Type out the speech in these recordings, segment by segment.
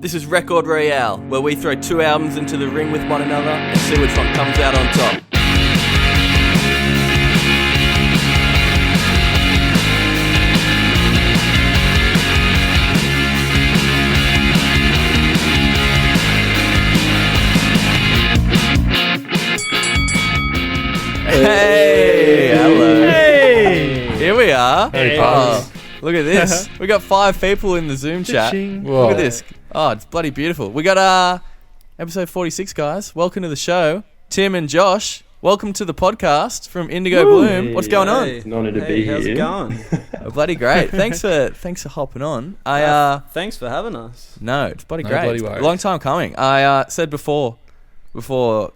This is Record Royale, where we throw two albums into the ring with one another and see which one comes out on top. Hey, hello. Hey, here we are. Hey, oh, look at this. We got 5 people in the Zoom chat. Whoa. Look at this. Oh, it's bloody beautiful. We got episode 46, guys. Welcome to the show. Tim and Josh, welcome to the podcast from Indigo Bloom. What's going on? It's an honour to be here. How's it going? Oh, bloody great. Thanks for hopping on. Thanks for having us. No, it's bloody No great. bloody It's a worries. long time coming. I said before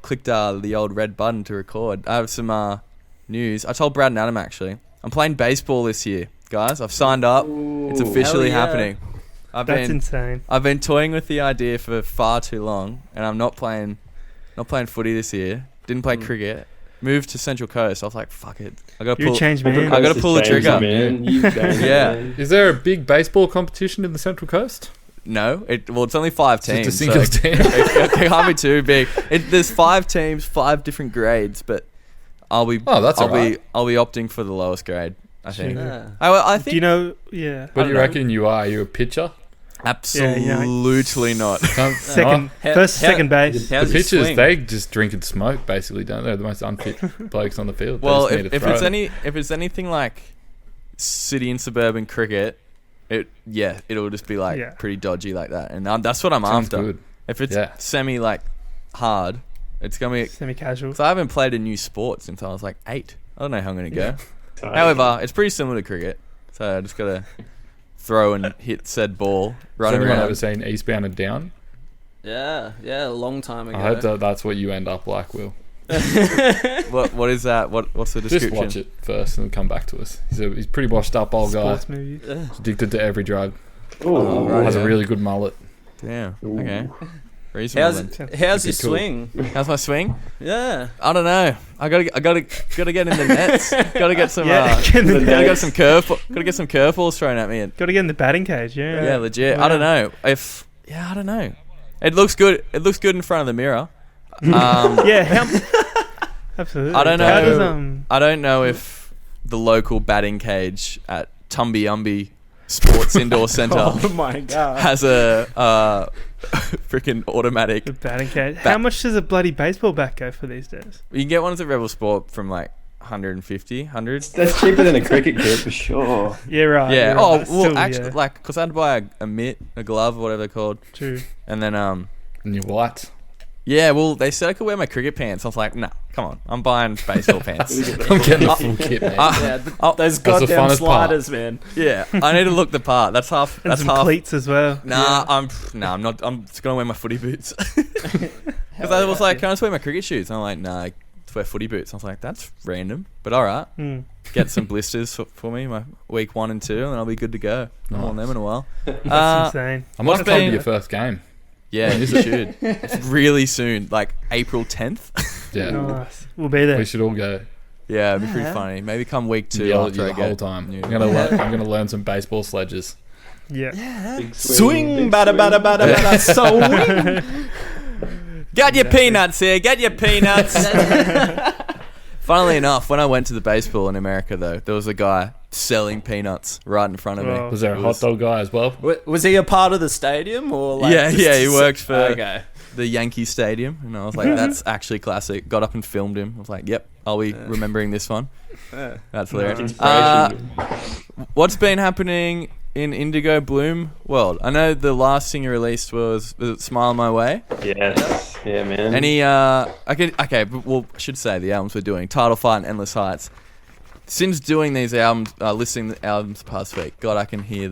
clicked the old red button to record. I have some news. I told Brad and Adam actually. I'm playing baseball this year, guys. I've signed up. It's officially hell yeah. happening. That's insane. I've been toying with the idea for far too long, and I'm not playing footy this year. Didn't play cricket. Moved to Central Coast. I was like, fuck it. I got to You're pull. a changed man. I gotta pull the trigger. Man. You changed, Yeah. man. Is there a big baseball competition in the Central Coast? No, it's only 5 teams. Just a single so team. it can't be too big. There's 5 teams, 5 different grades, but I'll be alright. I'll be opting for the lowest grade. I think. Sure. Yeah. I think Do you know? Yeah. I I don't what do you know. reckon you are? Are you a pitcher? absolutely not. Second, How- first, how- second base. How's The your pitchers, swing? they just drink and smoke, basically, don't they? They're the most unfit blokes on the field. They Well, just need to if throw it's it. if it's anything like city and suburban cricket, it'll just be like Yeah. pretty dodgy like that, and that's what I'm Sounds after. good. If it's Yeah. semi like hard, it's gonna be. Semi-casual. So I haven't played a new sport since I was like 8. I don't know how I'm gonna go. So, However, it's pretty similar to cricket, so I just gotta throw and hit said ball, run Has anyone around. ever seen Eastbound and Down? Yeah, a long time ago. I hope that that's what you end up like, Will. What is that? What's the description? Just watch it first and come back to us. He's pretty washed up old guy. uh, He's Uh, addicted to every drug. Ooh, right. Has yeah. a really good mullet. Damn. Ooh. Okay. Reasonable then. How's your Cool. swing? How's my swing? Yeah. I don't know. I gotta get in the nets. Gotta get some. Yeah, Gotta get some curveballs thrown at me. And, got to get in the batting cage. Yeah. yeah, legit. Wow. I don't know. I don't know. It looks good. It looks good in front of the mirror. Yeah. Absolutely. I don't How know. does, I don't know if the local batting cage at Tumby Umby Sports Indoor Centre Oh my god. has a freaking automatic. the batting cage. How much does a bloody baseball bat go for these days? You can get ones at Rebel Sport from like 150, 100. that's cheaper than a cricket kit for sure. Yeah, right. Yeah. right. Oh, But well, still, actually, yeah, like, because I had to buy a mitt, a glove, or whatever they're called, true. and then Mm. Um, And your whites. yeah, well, they said I could wear my cricket pants. I was like, no, come on, I'm buying baseball pants. I'm getting the full kit, man. Yeah, those That's the goddamn funnest part. sliders, man. Yeah, I need to look the part. That's half. And That's some half. cleats as well. I'm not. I'm just gonna wear my footy boots. Because I was like, can I just wear my cricket shoes? And I'm like, nah, just wear footy boots. I was like, that's random, but all right. Mm. Get some blisters for me, my week 1 and 2, and then I'll be good to go. Not on them in a while. That's insane. I might what's have told been- you your first game. Yeah, you should. It's really soon, like April 10th. Yeah. Oh, Nice. We'll be there. We should all go. Yeah, it'd be pretty funny. Maybe come week 2 Yell at after you I the get whole time. new- I'm gonna learn some baseball sledges. Yeah. Big Swing, big bada, swing. bada, bada, bada, swing. Get your peanuts here. Get your peanuts. Funnily enough, when I went to the baseball in America, though, there was a guy selling peanuts right in front of me. Was there a hot dog guy as well? Was he a part of the stadium or like? Yeah, just- yeah, he worked for Okay. the Yankee Stadium, and I was like, "That's actually classic." Got up and filmed him. I was like, "Yep, I'll be remembering this one." Yeah. That's hilarious. Inspiration. What's been happening in Indigo Bloom world? I know the last thing you released was it "Smile My Way." Yes. Yeah, man. Any I should say the albums we're doing, Title Fight and Endless Heights. Since doing these albums, listening to the albums past week, God, I can hear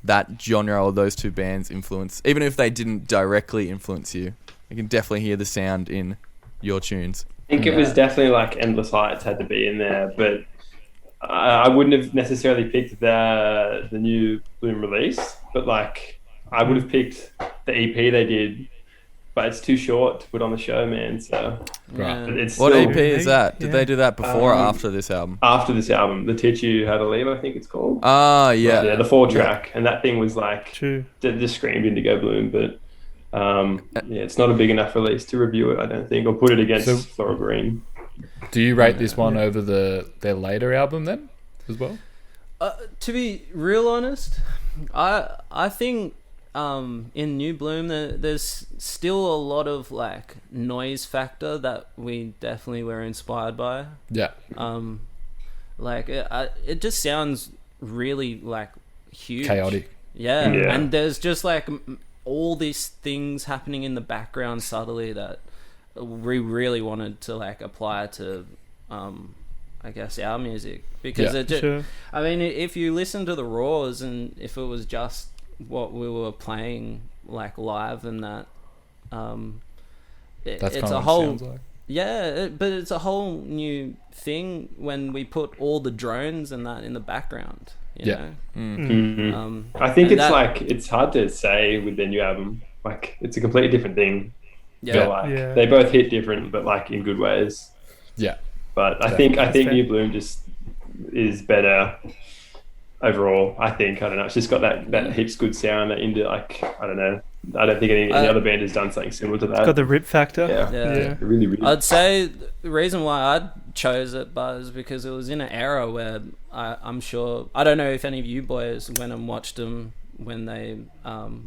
that genre or those two bands' influence. Even if they didn't directly influence you, I can definitely hear the sound in your tunes. I think it was definitely like Endless Heights had to be in there, but I wouldn't have necessarily picked the new Bloom release, but like I would have picked the EP they did but it's too short to put on the show, man. So Right. but it's What still EP is that? Did Yeah. they do that before or after this album? after this album, The Teach You How to Leave, I think it's called. Ah, yeah. Yeah, the 4-track, and that thing was like True. just screamed Indigo Bloom, but yeah, it's not a big enough release to review it, I don't think, or put it against So- Floral Green. Do you rate this one over their later album then, as well? To be real honest, I think in New Bloom there's still a lot of like noise factor that we definitely were inspired by. Yeah. Like it just sounds really like huge, Chaotic. Yeah, Yeah. and there's just like all these things happening in the background subtly that we really wanted to like apply to I guess our music, because Yeah. it just, Sure. I mean, if you listen to the raws and if it was just what we were playing like live and that That's it's kind a of what whole it sounds like. but it's a whole new thing when we put all the drones and that in the background, you Yeah. know? Mhm. I think and it's that- like it's hard to say with their new album. Like it's a completely different thing. Yeah. Feel like Yeah. they both hit different, but like in good ways. Yeah. But I Yeah. think That's fair. New Bloom just is better overall. I don't know. It's just got that heaps good sound that into like I don't know. I don't think any other band has done something similar to that. Got the rip factor. yeah. Yeah. Yeah. Really, really. I'd say the reason why I chose it, Buzz, because it was in an era where I'm sure, I don't know if any of you boys went and watched them when they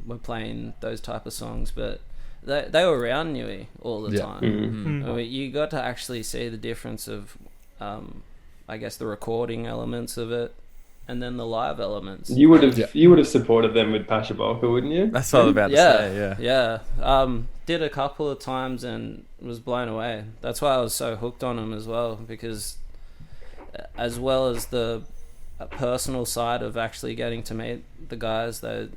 were playing those type of songs, but they were around Newey all the Yeah. time. Mhm. I mean, you got to actually see the difference of, I guess, the recording elements of it, and then the live elements. You would have Yeah. supported them with Pasha Volka, wouldn't you? That's what I was about to say, yeah. Did a couple of times and was blown away. That's why I was so hooked on them as well, because as well as the personal side of actually getting to meet the guys, they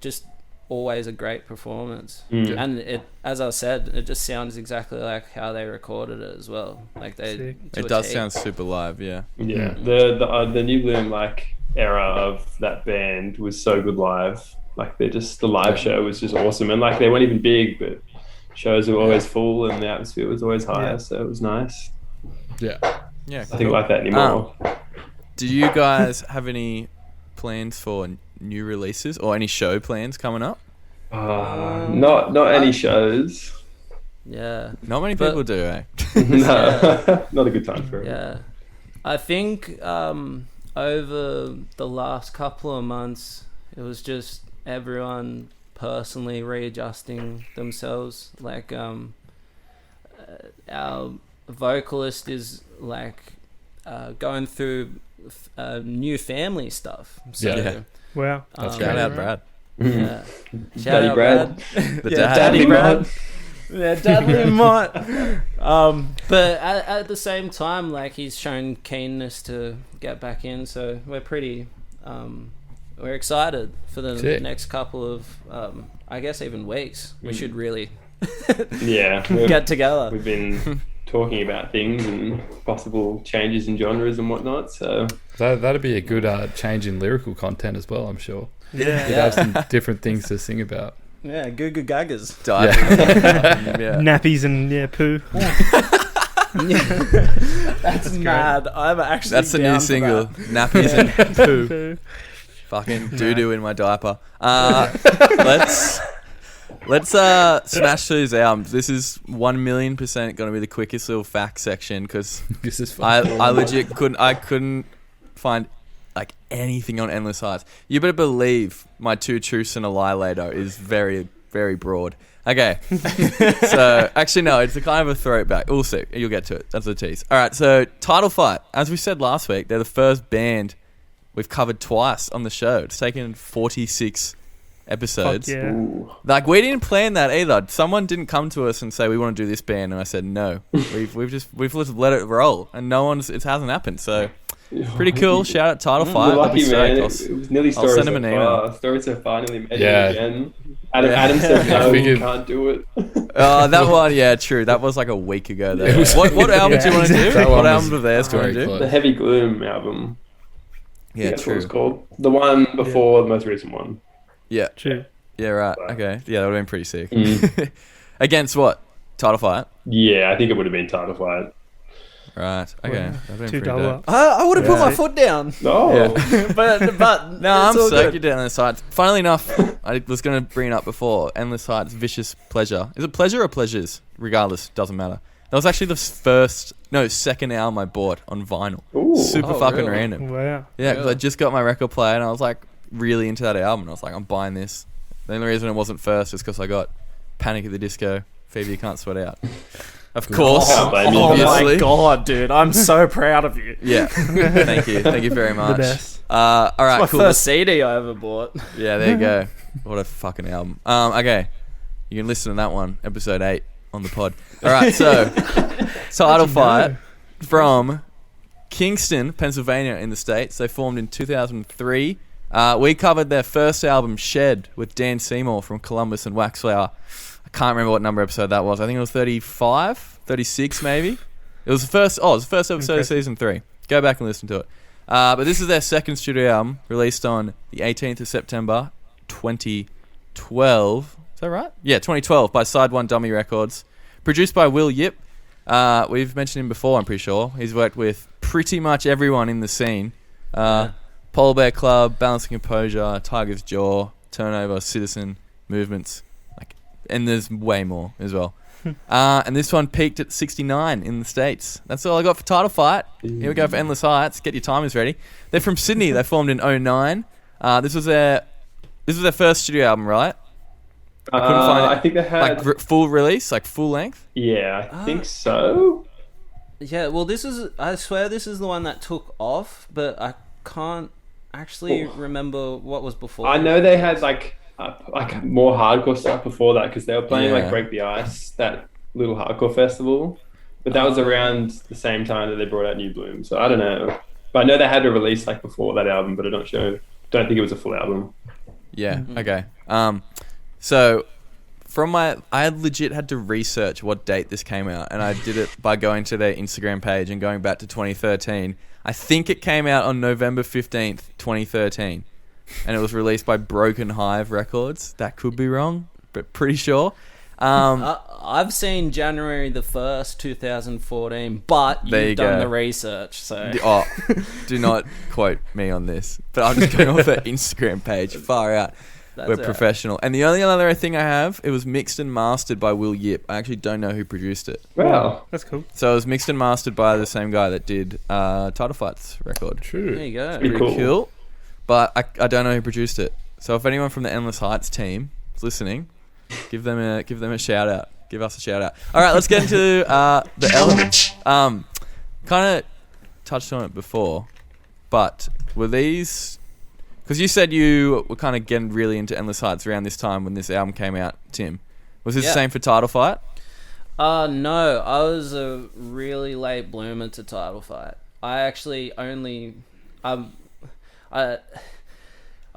just always a great performance. Mm. And it, as I said, it just sounds exactly like how they recorded it as well. Like they, Sick. to It a does T. sound super live, yeah. Yeah, the New Bloom like era of that band was so good live. Like the live show was just awesome, and like they weren't even big, but shows were always full and the atmosphere was always high, Yeah. so it was nice. Yeah. Yeah, I think like that anymore. Do you guys have any plans for new releases or any show plans coming up? Not any shows. Yeah. Not many But- people do, eh? No, not a good time for it. Yeah, I think over the last couple of months, it was just everyone personally readjusting themselves. Like our vocalist is like going through new family stuff. So, Yeah. Wow. That's Shout great. out, Brad. Yeah. Shout Daddy out, Brad. The Yeah, dad. Daddy Brad. Brad. Yeah, Dudley and Mott. But at the same time, like he's shown keenness to get back in, so we're pretty, we're excited for the Sick. next couple of, I guess even weeks. We should really Yeah, get together. we've been talking about things and possible changes in genres and whatnot. So That'd be a good change in lyrical content as well, I'm sure. Yeah. You'd have some different things to sing about. Yeah, goo goo gaggers. Dive. Yeah. Nappies and poo. That's mad. I'm actually. That's the new down for single. that. Nappies and poo. Poo. Fucking doo-doo in my diaper. Let's smash through these albums. This is 1,000,000% going to be the quickest little fact section because This is fun. I legit couldn't find like anything on Endless Heights. You better believe my 2 truths and a lie later is very, very broad. Okay. So actually no, it's a kind of a throwback. We'll see. You'll get to it. That's the tease. All right. So Title Fight, as we said last week, they're the first band we've covered twice on the show. It's taken 46 episodes. Fuck yeah. ooh. Like we didn't plan that either. Someone didn't come to us and say we want to do this band, and I said no. We've just let it roll, and it hasn't happened. So pretty cool. Shout out Title Fight. You're I'll be lucky, man. stoked. It was nearly I'll Story send So him an email. Far. Story So Far nearly made Yeah. it again. Adam said I no, we figured- can't do it. Oh, that one, yeah, true. That was like a week ago. Though. It was- What album do you want to do? That What one album was of theirs do you want very to do? close. The Heavy Gloom album. I Yeah, think that's what true. it's called. The one before the most recent one. Yeah, True. Yeah, right. Okay. Yeah, that would have been pretty sick. Mm. Against what? Title fight? Yeah, I think it would have been title fight. Right. Okay. Wow. That'd been 2 pretty double dope. ups. I would have put Yeah. my foot down, Oh, but No, I'm it's all stoked good. you're down the sides. Funnily enough, I was going to bring it up before. Endless Heights, Vicious Pleasure. Is it pleasure or pleasures? Regardless, doesn't matter. That was actually the second album I bought on vinyl. Ooh. Super Oh, fucking really? random. Wow. Yeah, because I Really? just got my record player and I was like really into that album. And I was like, I'm buying this. The only reason it wasn't first is because I got Panic at the Disco, Fever You Can't Sweat Out. Of course, Can't blame you. obviously. god, dude! I'm so proud of you. Yeah, thank you very The much. best. All right, My cool. first CD I ever bought. Yeah, there you go. What a fucking album. Okay, you can listen to that one, episode 8 on the pod. All right, so title fight from Kingston, Pennsylvania, in the States. They formed in 2003. We covered their first album, Shed, with Dan Seymour from Columbus and Waxflower. I can't remember what number episode that was. I think it was 35, 36 maybe. It was the first episode of Okay. season 3. Go back and listen to it. But this is their second studio album, released on the 18th of September, 2012. Is that right? Yeah, 2012 by Side One Dummy Records. Produced by Will Yip. We've mentioned him before, I'm pretty sure. He's worked with pretty much everyone in the scene. Polar Bear Club, Balancing Composure, Tiger's Jaw, Turnover, Citizen, Movements. And there's way more as well. And this one peaked at 69 in the States. That's all I got for Title Fight. Here we go for Endless Heights. Get your timers ready. They're from Sydney. They formed in 2009. This was their first studio album, right? I couldn't find it. I think they had. Like full release, like full length. Yeah, I think so. Yeah, well, I swear this is the one that took off, but I can't actually remember what was before. I know they had like more hardcore stuff before that because they were playing Yeah. like Break the Ice, that little hardcore festival. But that was around the same time that they brought out New Bloom. So I don't know. But I know they had a release like before that album, but I'm not sure. Don't think it was a full album. Yeah. Okay. So I legit had to research what date this came out, and I did it by going to their Instagram page and going back to 2013. I think it came out on November 15th, 2013, and it was released by Broken Hive Records. That could be wrong, but pretty sure. I've seen January the 1st, 2014, but There you you've done go. the research, so... Oh, do not quote me on this, but I'm just going off their Instagram page. Far out. That's We're all right. professional. And the only other thing I have, it was mixed and mastered by Will Yip. I actually don't know who produced it. Wow. That's cool. So it was mixed and mastered by the same guy that did Title Fight's record. There True. you go. Pretty Pretty cool. cool. But I don't know who produced it. So if anyone from the Endless Heights team is listening, give them a shout out. Give us a shout out. All right, let's get into the elements. Kind of touched on it before, but were these... Because you said you were kind of getting really into Endless Heights around this time when this album came out, Tim. Was this the Yeah. same for Title Fight? No, I was a really late bloomer to Title Fight. I actually only... I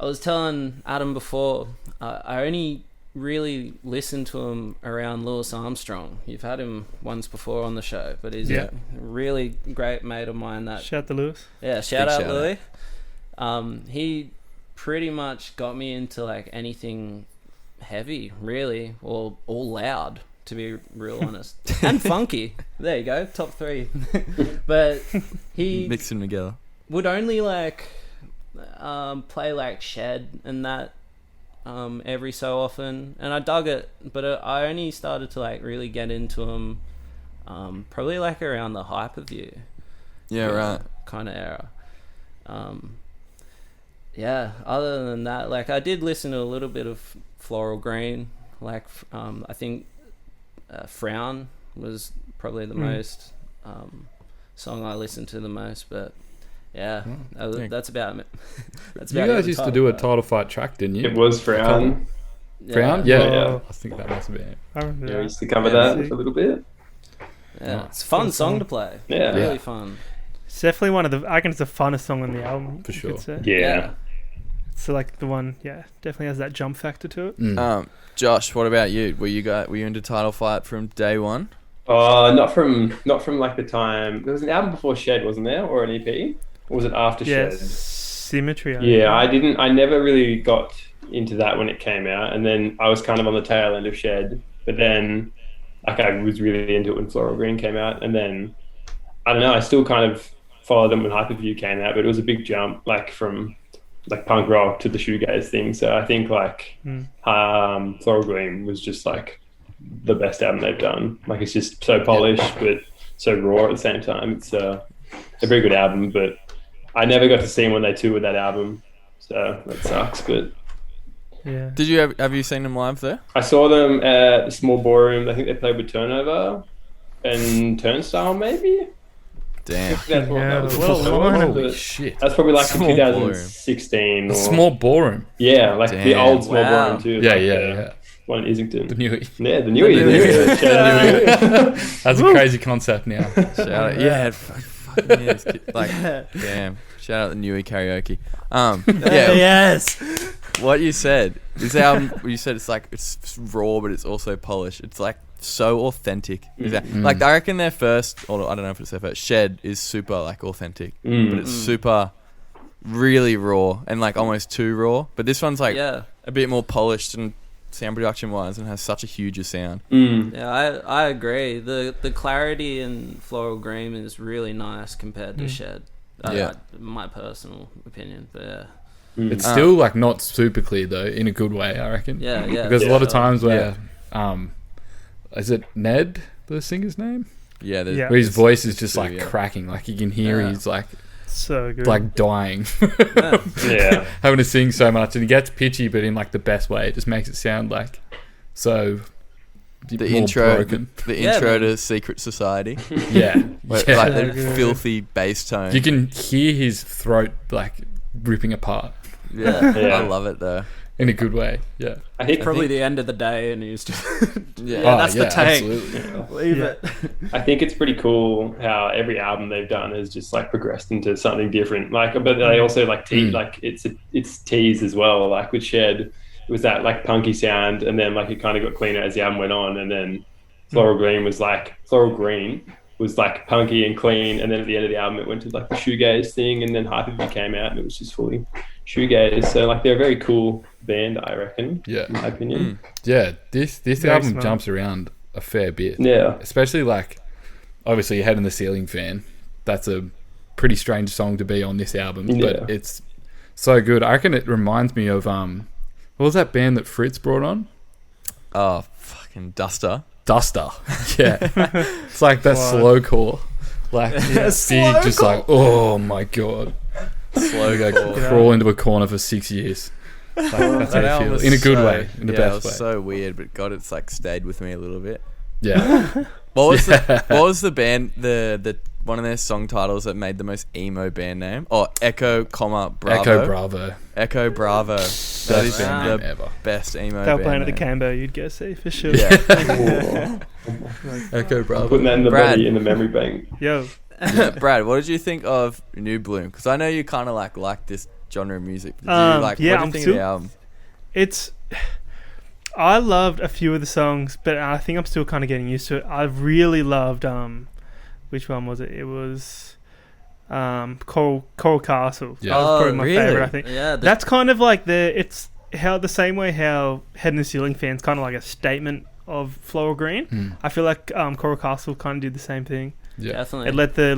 was telling Adam before, I only really listened to him around Louis Armstrong. You've had him once before on the show, but he's Yeah. a really great mate of mine. That Shout to Lewis. Yeah, shout Big out shout Louis. He pretty much got me into like anything heavy, really, or all loud, to be real honest, and funky. There you go, top 3. But he Mixed them together. would only like play like Shed and that every so often, and I dug it, but I only started to like really get into him probably like around the Hyperview Yeah, right. kind of era. Yeah, other than that, like I did listen to a little bit of Floral Green, like I think Frown was probably the most song I listened to the most, but yeah, that's about it. That's You about guys it used to with do a Title title fight track, didn't you? It was Frown. Fight. Frown? Yeah. Oh. I think that must have been it. I remember Yeah, we that. used to cover Yeah, that sick. for a little bit. Yeah, it's a fun song to play. Yeah. Really Yeah. fun. It's definitely one of the... I reckon it's the funnest song on the album. For you sure. could say. Yeah. So like the one, definitely has that jump factor to it. Mm. Josh, what about you? Were you into Title Fight from day one? Not from like the time. There was an album before Shed, wasn't there, or an EP? Or was it after Yeah, Shed? Symmetry. Yeah, I never really got into that when it came out, and then I was kind of on the tail end of Shed, but then like I was really into it when Floral Green came out, and then I don't know, I still kind of followed them when Hyperview came out, but it was a big jump, like from like punk rock to the shoegaze thing. So I think like Floral Green was just like the best album they've done. Like it's just so polished, but so raw at the same time. It's a very good album, but I never got to see them when they toured that album, so that sucks. But Yeah. Did you have you seen them live there? I saw them at the Small Ballroom. I think they played with Turnover and Turnstile, maybe. Damn. That's what that was. Well, Holy But shit. that's probably like Small 2016 or Small ballroom. yeah, like the Damn. old Small Wow. Ballroom too. Yeah, like yeah. one in Islington. The new. Yeah, the Newie. That's a crazy concept now. Shout out, yeah, fucking yes, like damn. Shout out the Newie karaoke. Yeah, Yes. what you said. This album, you said it's like it's raw, but it's also polished. It's like so authentic. Like I reckon their first, or I don't know if it's their first, Shed is super like authentic, but it's super, really raw and like almost too raw. But this one's like Yeah. a bit more polished and sound production wise, and has such a huge sound. Yeah, I agree. The clarity in Floral Green is really nice compared to Shed. Yeah. My personal opinion, but yeah. It's still like not super clear though, in a good way, I reckon. Yeah, yeah. Because a lot of sure. times where, is it Ned, the singer's name? Yeah, there's, Yeah. Where his voice is just Two, like yeah. cracking, like you can hear Yeah. he's like So good. dying, Yeah. having to sing so much, and he gets pitchy, but in like the best way. It just makes it sound like so. the more intro, broken. the Yeah, intro man. to Secret Society, Yeah, where, yeah. like So the good. filthy bass tone. You can hear his throat like ripping apart Yeah, Yeah. I love it though. in a good way. Yeah, I think Probably the end of the day, and he's just Yeah. yeah, that's the tank. Absolutely. Leave Yeah. it. I think it's pretty cool how every album they've done has just like progressed into something different. Like, but they also like like it's teased as well. Like with Shed, it was that like punky sound, and then like it kind of got cleaner as the album went on, and then Floral Green was like punky and clean, and then at the end of the album it went to like the shoegaze thing, and then Hyperview came out and it was just fully shoegaze. So like they're a very cool band, I reckon. Yeah. In my opinion. Yeah, this Very album smart. jumps around a fair bit. Yeah. Especially like, obviously, Head in the Ceiling fan. That's a pretty strange song to be on this album, Yeah. but it's so good. I reckon it reminds me of what was that band that Fritz brought on? Oh, fucking Duster. Duster. Yeah, it's like that What? slowcore, like big, just like oh my god, Slow go core. crawl into a corner for 6 years. Like, that's how That it album feels was in a good so- way, in the yeah, it best was way. so weird, but God, it's like stayed with me a little bit. Yeah, What was the band the one of their song titles that made the most emo band name? Oh, Echo, Bravo. Echo Bravo. Echo Bravo. That is Best band the name ever. best emo they were band playing at the name. Cambo, you'd guess, for sure. Yeah. Echo Bravo. Putting that in the Brad. body in the memory bank. Yo, Brad, what did you think of New Bloom? Because I know you kind of like this genre of music. Did you yeah, what did you I'm think still- of the album? it's. I loved a few of the songs, but I think I'm still kind of getting used to it. I really loved which one was it? It was Coral Castle. Yeah. That was probably my really? favorite. I think Yeah, that's kind of like it's how the same way how Head in the Ceiling fans kind of like a statement of Floral Green. I feel like Coral Castle kind of did the same thing. Yeah. definitely. It let the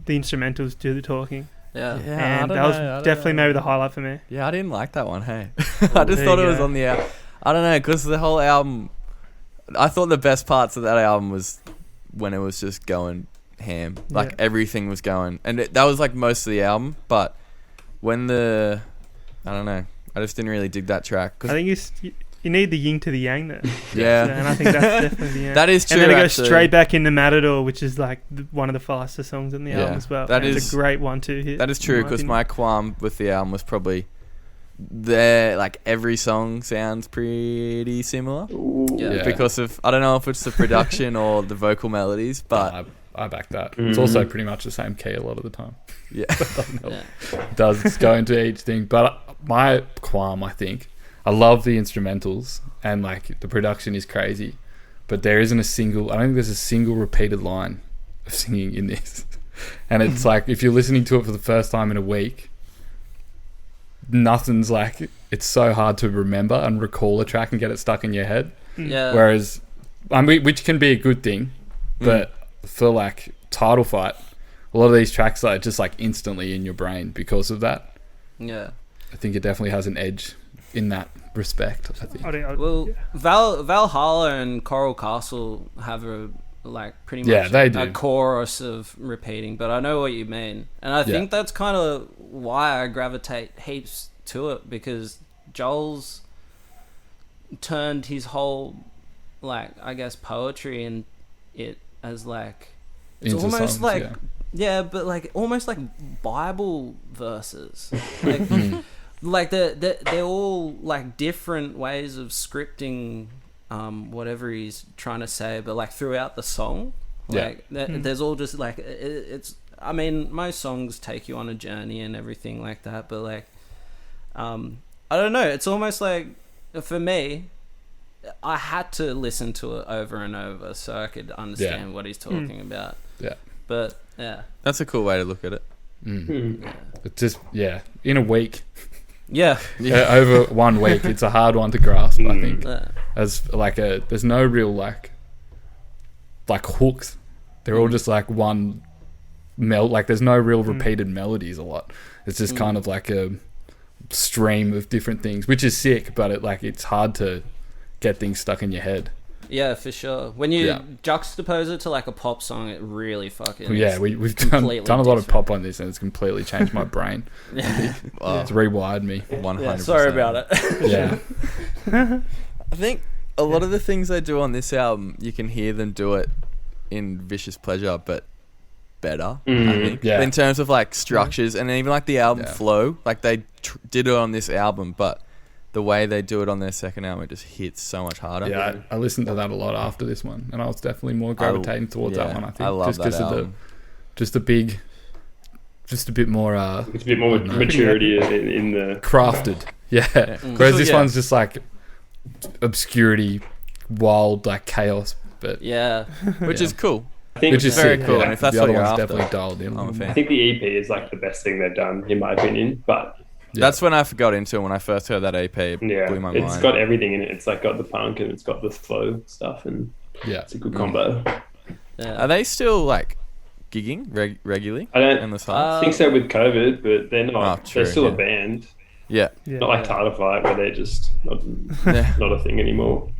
instrumentals do the talking, yeah. and that was definitely maybe the highlight for me. Yeah, I didn't like that one. Hey, I just thought it was on the album. I don't know, because the whole album. I thought the best parts of that album was when it was just going ham. Like Yeah. everything was going, and that was like most of the album. But when I don't know, I just didn't really dig that track. I think you need the yin to the yang there. Yeah, And I think that's definitely the yang. that is true. And then it goes actually. straight back into Matador, which is like one of the faster songs in the Yeah, album as well. that And is- it's a great 1-2 hit. That is true, in because opinion. my qualm with the album was probably like every song sounds pretty similar. Yeah. Because of, I don't know if it's the production or the vocal melodies, but I back that. It's also pretty much the same key a lot of the time. yeah. Yeah. It does go into each thing. But my qualm, I think, I love the instrumentals and like the production is crazy, but there isn't a single, I don't think there's a single repeated line of singing in this. And it's like, if you're listening to it for the first time in a week, nothing's like, it's so hard to remember and recall a track and get it stuck in your head. Yeah. Whereas, I mean, which can be a good thing, but for like Title Fight, a lot of these tracks are just like instantly in your brain because of that. Yeah. I think it definitely has an edge in that respect, I think. Well, Valhalla and Coral Castle have a pretty much Yeah, they do. a chorus of repeating, but I know what you mean, and I think that's kind of why I gravitate heaps to it, because Joel's turned his whole I guess poetry and it as it's Into almost songs, but almost like Bible verses. They're all different ways of scripting whatever he's trying to say, but throughout the song, there's all just it's. I mean, most songs take you on a journey and everything like that, but I don't know. It's almost for me, I had to listen to it over and over so I could understand what he's talking about. Yeah, but that's a cool way to look at it. Yeah. It's just in a week. Yeah. Over 1 week, it's a hard one to grasp. I think as there's no real hooks. They're all just one there's no real repeated melodies a lot. It's just kind of a stream of different things, which is sick, but it's hard to get things stuck in your head. Yeah, for sure. When you juxtapose it to a pop song, it really fucking we've done a lot of pop on this, and it's completely changed my brain. It's rewired me 100%. Yeah, sorry about it. I think a lot of the things they do on this album, you can hear them do it in Vicious Pleasure, but better, I think. In terms of structures and even the album flow, they did it on this album, but the way they do it on their second album, it just hits so much harder. Yeah, I listened to that a lot after this one, and I was definitely more gravitating towards that one. I think I love that album. Just a bit more. It's a bit more maturity in the crafted. Yeah. Whereas this one's just obscurity, wild chaos, but which is cool. I think which is very sick, cool. And if that's the what other you're one's after, definitely dialed in. I'm a fan. I think the EP is the best thing they've done, in my opinion. But that's when I got into it. When I first heard that EP, it blew my mind. It's got everything in it. It's got the punk and it's got the slow stuff, and it's a good combo. Are they still gigging regularly? I don't think so with COVID, but they're not. They're still a band. Yeah. Not like Title Fight, where they're just not a thing anymore.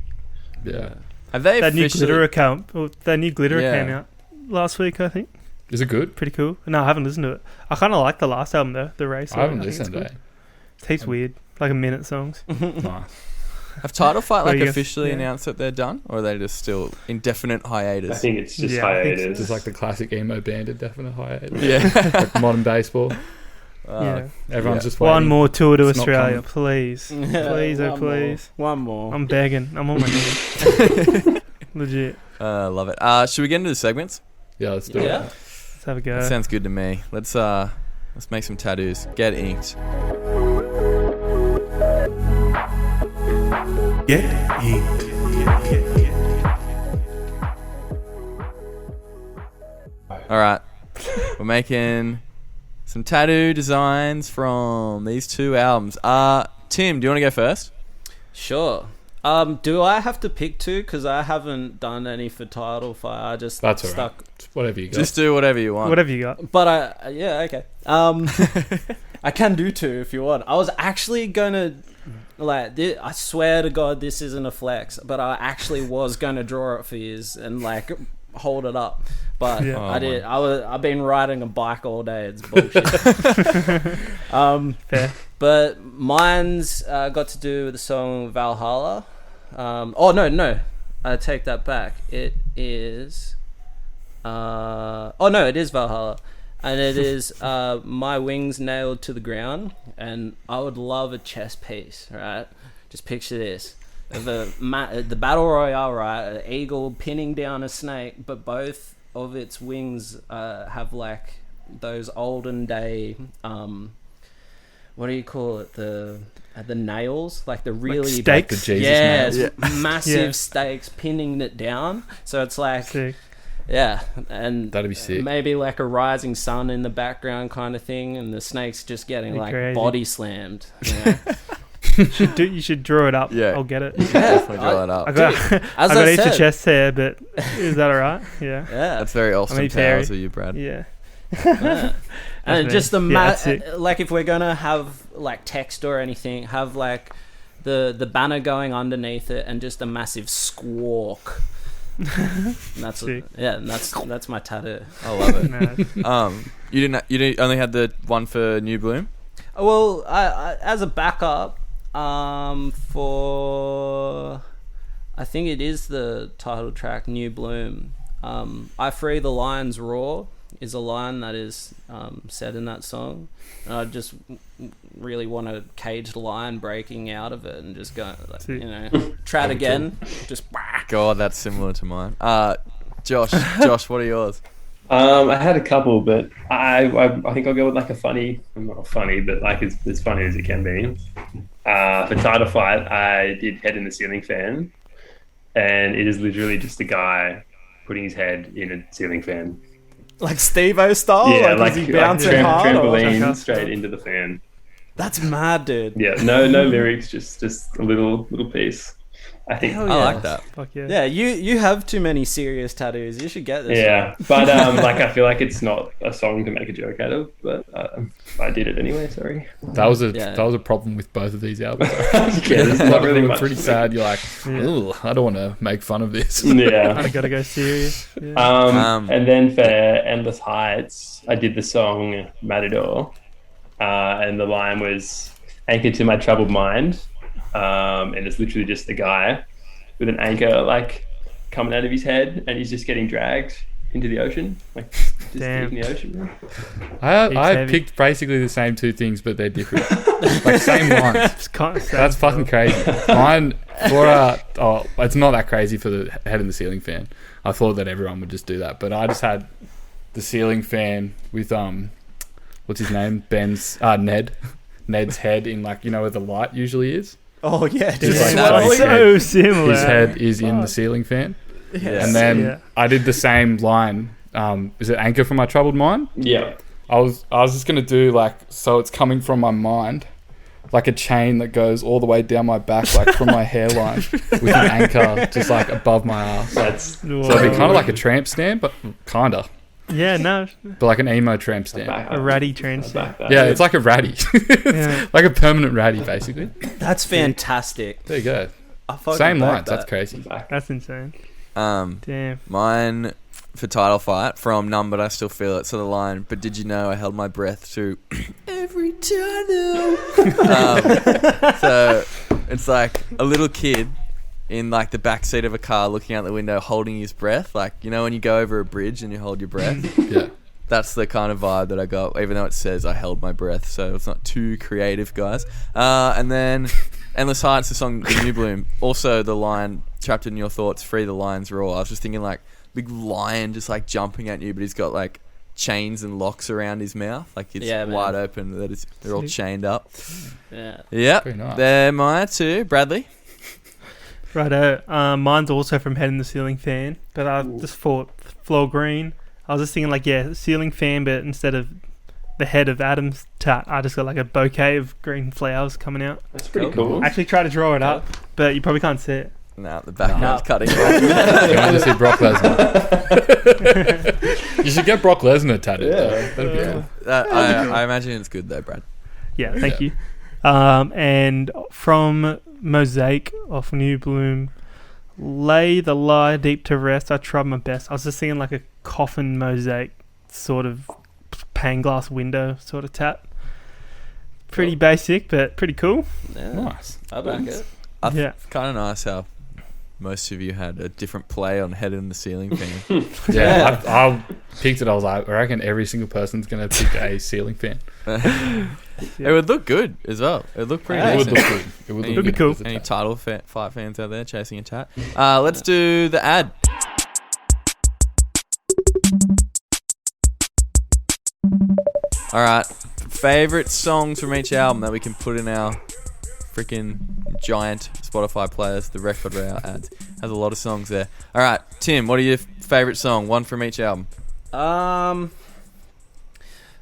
Yeah. Have they that new glitter account? That new glitter came out last week, I think. Is it good? Pretty cool. No, I haven't listened to it. I kind of like the last album though, the Race. I haven't listened to it. It tastes weird, a minute songs. Nice. Have Title Fight officially announced that they're done, or are they just still indefinite hiatus? I think it's just hiatus. It's just the classic emo band, indefinite hiatus. Yeah. Modern baseball. Everyone's just waiting. One more tour to Australia, please. Please, please. One more. I'm begging. I'm on my knees. Legit. Love it. Should we get into the segments? Yeah, let's do it. Let's have a go. That sounds good to me. Let's make some tattoos. Get inked. Get inked. All right. We're making some tattoo designs from these two albums. Tim, do you want to go first? Sure. Do I have to pick two? Because I haven't done any for Title Fight. I just That's stuck. Right. Whatever you got. Just do whatever you want. Whatever you got. But okay. I can do two if you want. I was actually gonna I swear to God, this isn't a flex, but I actually was gonna draw it for you and hold it up. But I did. I've been riding a bike all day. It's bullshit. Fair. But mine's got to do with the song Valhalla. No, I take that back. It is. It is Valhalla, and it is my wings nailed to the ground. And I would love a chess piece, right? Just picture this: the battle royale, right? An eagle pinning down a snake, but both of its wings have those olden day. What do you call it? The nails, the really stakes. The Jesus nails. Massive stakes pinning it down. So it's Sick. Yeah, and That'd be sick. maybe like a rising sun in the background kind of thing, and the snake's just getting Be like crazy. body slammed. You know? You should draw it up. Yeah. I'll get it. Definitely draw it up. I got As I got I each a said. chest hair, but is that alright? Yeah. Yeah, That's very Austin mean, Powers Terry. of you, Brad. Yeah. yeah. And me. just the Yeah, that's it. like if we're gonna have like text or anything, have like the banner going underneath it and just a massive squawk. And that's Sick. and that's my tattoo. I love it. No. You didn't only had the one for New Bloom? Well, I as a backup, for I think it is the title track "New Bloom." "I Free the Lions Roar" is a line that is said in that song, and I just really want a caged lion breaking out of it and just go, like, Sick. you know, try it again, just whack. God, that's similar to mine. Josh, what are yours? I had a couple, but I think I'll go with like a funny, not funny, but like as funny as it can be. For Title Fight, I did Head in the Ceiling Fan, and it is literally just a guy putting his head in a ceiling fan. Like Steve-O style, Yeah, like, is he bouncing hard? trampoline or- straight into the fan. That's mad, dude. Yeah, no lyrics, just a little piece. I think. Hell I yeah. like that. Fuck yeah. Yeah, you have too many serious tattoos. You should get this. Yeah, but like I feel like it's not a song to make a joke out of, but I did it anyway. Sorry. That was Yeah. a problem with both of these albums. Yeah, there's A not lot of really them are much. pretty sad. You're like, Yeah. ooh, I don't want to make fun of this. Yeah. I gotta go serious. Yeah. And then for Endless Heights, I did the song Matador, and the line was "Anchored to my troubled mind," and it's literally just a guy with an anchor like coming out of his head, and he's just getting dragged into the ocean, like just Damn. deep in the ocean. I heavy. picked basically the same two things, but they're different. Like same lines. It's kind of That's fucking crazy. Mine for it's not that crazy for the Head in the Ceiling Fan. I thought that everyone would just do that, but I just had the ceiling fan with what's his name? Ned's head in, like, you know where the light usually is. Oh yeah, Just just like Yeah, that. so similar. His head is in the ceiling fan. Yeah. And then Yeah. I did the same line. Is it "Anchor from my troubled mind"? Yeah, I was just gonna do like, so it's coming from my mind, like a chain that goes all the way down my back, like from my hairline, with an anchor just like above my ass. that's So it'd be kind of like a tramp stamp, but kinda, Yeah, no, but like an emo tramp stamp. a ratty transfer. Yeah, it's like a ratty, Yeah. like a permanent ratty, basically. That's fantastic. There you go. I fucking Same like lines. that. That's crazy. That's insane. Damn. Mine for Title Fight from Numb But I Still Feel It. So the line, "But did you know I held my breath through every tunnel?" So it's like a little kid in like the back seat of a car looking out the window holding his breath, like, you know when you go over a bridge and you hold your breath. Yeah. That's the kind of vibe that I got, even though it says I held my breath, so it's not too creative, guys. And then Endless Heights, the song The New Bloom. Also the line, "Trapped in your thoughts, free the lions roar." I was just thinking like big lion just like jumping at you, but he's got like chains and locks around his mouth, like it's Yeah, man. wide open, they're all chained up. Yeah. Yep, Very nice. they're mine too. Bradley? Righto. Mine's also from Head in the Ceiling Fan, but I just thought Floor Green. I was just thinking like, yeah, ceiling fan, but instead of the head of Adam's tat, I just got like a bouquet of green flowers coming out. That's pretty cool. I actually tried to draw it up, but you probably can't see it. No, the background's cutting off. Can I just see Brock Lesnar? You should get Brock Lesnar tattooed. Yeah. That'd be cool. I imagine it's good though, Brad. Yeah, thank you. And from Mosaic off New Bloom, "Lay the lie deep to rest, I tried my best." I was just thinking like a coffin mosaic sort of pane glass window sort of tat. Pretty basic, but pretty cool. Yeah. Nice. I like it. Yeah. Kind of nice how most of you had a different play on Head in the Ceiling fan. Yeah, I picked it. I was like, I reckon every single person's gonna pick a ceiling fan. It would look good as well. It would look pretty It would decent. look good. It would Any- look be good cool. with the Any tat. title fight fans out there chasing a chat? Let's do the ad. All right, favorite songs from each album that we can put in our freaking giant Spotify players. The record of our ads has a lot of songs there. All right, Tim, what are your favorite song, one from each album.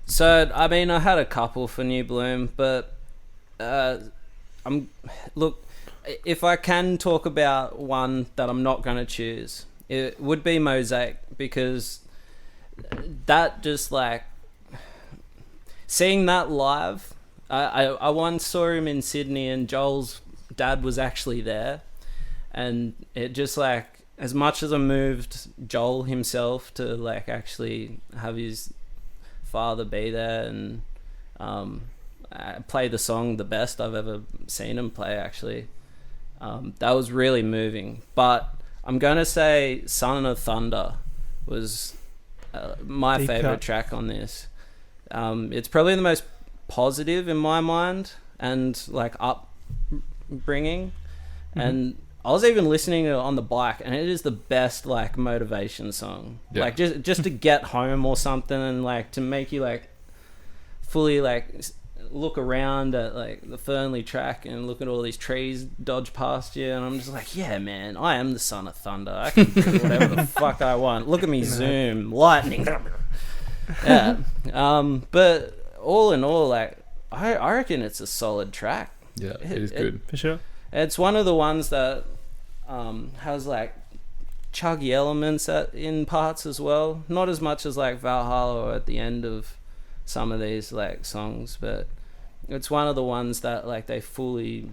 So I mean, I had a couple for New Bloom, but if I can talk about one that I'm not going to choose, it would be Mosaic, because that just like seeing that live. I once saw him in Sydney, and Joel's dad was actually there, and it just like, as much as I moved Joel himself to like actually have his father be there and play the song the best I've ever seen him play, actually, that was really moving. But I'm gonna say Son of Thunder was my Deep favorite cut. track on this. It's probably the most positive in my mind, and like upbringing. And I was even listening to it on the bike, and it is the best like motivation song. Yeah. Like just to get home or something, and like to make you like fully like look around at like the Fernley track and look at all these trees dodge past you, and I'm just like, yeah, man, I am the Son of Thunder. I can do whatever the fuck I want. Look at me zoom, lightning. Yeah. But all in all, like I reckon it's a solid track. Yeah, it is good. For sure. It's one of the ones that has like chuggy elements in parts as well. Not as much as like Valhalla or at the end of some of these like songs, but it's one of the ones that like they fully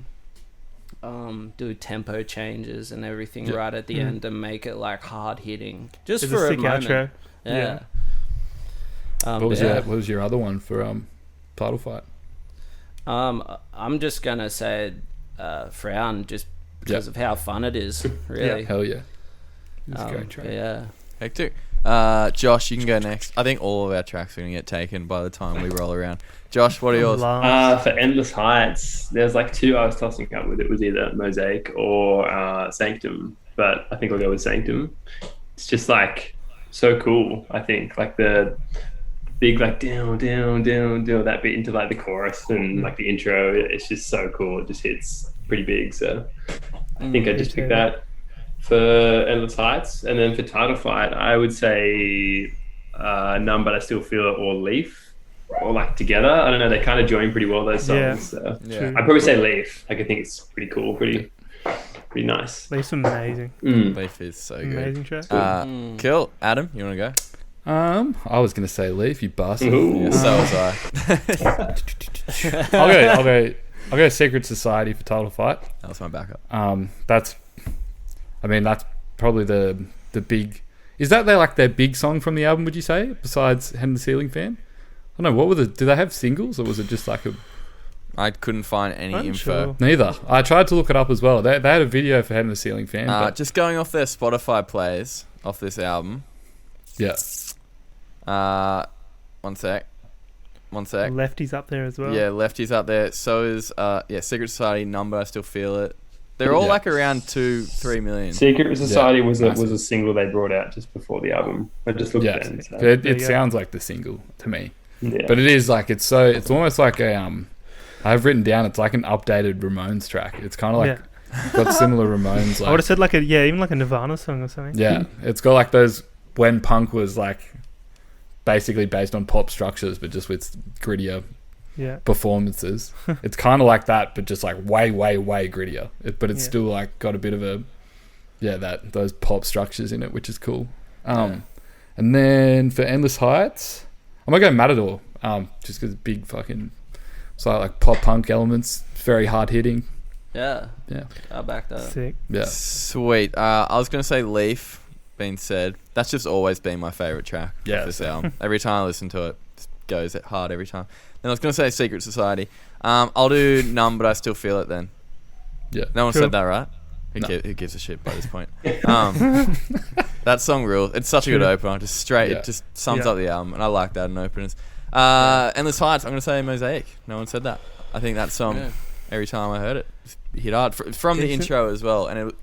do tempo changes and everything right at the end and make it like hard hitting. Just It's for a a sick moment. outro. Yeah. What was your other one for Title Fight? I'm just gonna say Frown, just because of how fun it is, really. Hell yeah. It's a great track. Yeah. Hectic. Josh, you can go next. I think all of our tracks are going to get taken by the time we roll around. Josh, what are yours? For Endless Heights, there's like two I was tossing up with. It was either Mosaic or Sanctum, but I think I'll go with Sanctum. It's just like so cool. I think like the big like down that bit into like the chorus and like the intro. It's just so cool. It just hits pretty big. So I think I just picked that for Endless Heights. And then for Title Fight, I would say Numb But I Still Feel It or Leaf, or like together. I don't know, they kind of join pretty well, those songs. Yeah. I'd probably say Leaf. Like I think it's pretty cool, pretty nice. Leaf's amazing. Leaf is so good. Amazing track. Cool. Adam, you want to go? I was gonna say Leaf, you bastard. Yeah, so was I. I'll go Secret Society for Title Fight. That was my backup. That's probably the big. Is that their big song from the album? Would you say, besides "Head and the Ceiling Fan"? I don't know. What were do they have singles, or was it just like a? I couldn't find any info. Sure. Neither. I tried to look it up as well. They had a video for "Head and the Ceiling Fan." But Just going off their Spotify plays off this album. yeah. One sec. Lefty's up there as well. Yeah, Lefty's up there. So is Secret Society, Number, I Still Feel It. They're all like around 2-3 million. Secret Society was massive. a single they brought out just before the album. I just looked at it. So. It sounds like the single to me, Yeah. but it is like it's almost like a I've written down it's like an updated Ramones track. It's kind of like got similar Ramones. Like, I would have said like even like a Nirvana song or something. yeah, it's got like those when punk was like basically based on pop structures, but just with grittier performances. It's kind of like that, but just like way grittier. But it's still like got a bit of a those pop structures in it, which is cool. And then for Endless Heights, I'm gonna go Matador. Just because big fucking like pop punk elements, very hard hitting. Yeah. Yeah. I'll back that up. Sick. Yeah. Sweet. I was going to say Leaf, being said. That's just always been my favourite track of this album. Every time I listen to it, it goes hard every time. Then I was going to say Secret Society. I'll do Numb, But I Still Feel It then. Yeah. No one Cool. said that, right? Who gives a shit by this point? That song rules. It's such a good opener. Just straight. It just sums up the album, and I like that in openers. Endless Heights, I'm going to say Mosaic. No one said that. I think that song, every time I heard it, hit hard. From the intro as well. And it was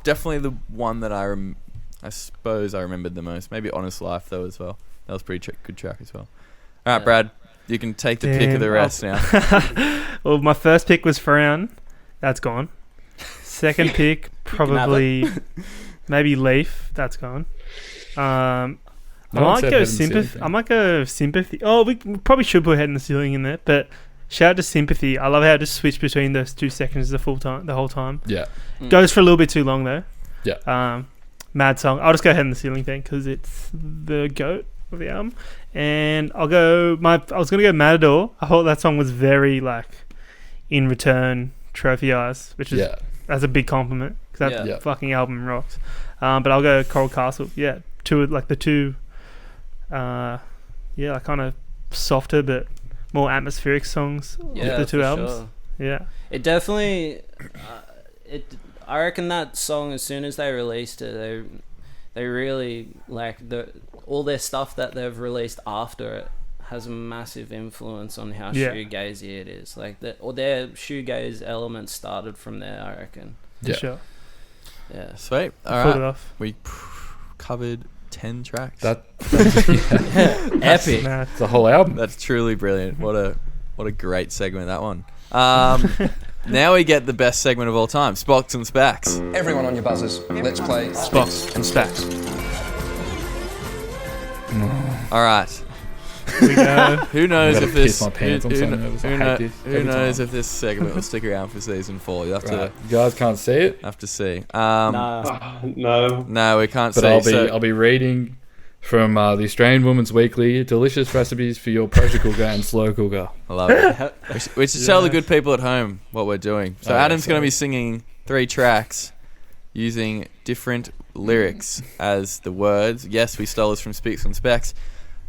definitely the one that I suppose I remembered the most. Maybe Honest Life, though, as well. That was a pretty good track as well. All right, Brad, you can take the pick of the rest now. Well, my first pick was Frown. That's gone. Second pick, probably maybe Leaf. That's gone. I No one might said go Head in the Ceiling sympathy. thing. I might go sympathy. Oh, we probably should put Head in the Ceiling in there, but shout out to sympathy. I love how it just switched between those 2 seconds the whole time. Yeah. Goes for a little bit too long though. Yeah. Mad song. I'll just go Head in the Ceiling thing because it's the goat of the album. And I'll go. I was gonna go Matador. I thought that song was very like in return trophy eyes, which is that's a big compliment because that fucking album rocks. But I'll go Coral Castle. Yeah, like kind of softer but more atmospheric songs of the two albums. Sure. Yeah, it definitely. I reckon that song, as soon as they released it, they really like all their stuff that they've released after it has a massive influence on how shoegazy it is. Like their shoegaze elements started from there, I reckon. for sure. Yeah. Sweet. All Pulled it right. off. We covered 10 tracks. That's Epic. Mad. the whole album. That's truly brilliant. What a great segment, that one. Now we get the best segment of all time, Spocks and Spacks. Everyone on your buzzers. Let's play Spocks and Stacks. All right. We go. Who knows I'm if gonna this? piss my pants. I'm so nervous. I hate this Who every knows time. if this segment will stick around for season 4? You have Right. You guys can't see it, to see. Nah. No. No, we can't but see. I'll be reading from the Australian Woman's Weekly, delicious recipes for your pressure cooker and slow cooker. I love it. We should tell the good people at home what we're doing. So Oh, yeah, Adam's going to sorry. be singing 3 tracks using different lyrics as the words. Yes, we stole this from Speaks and Specs.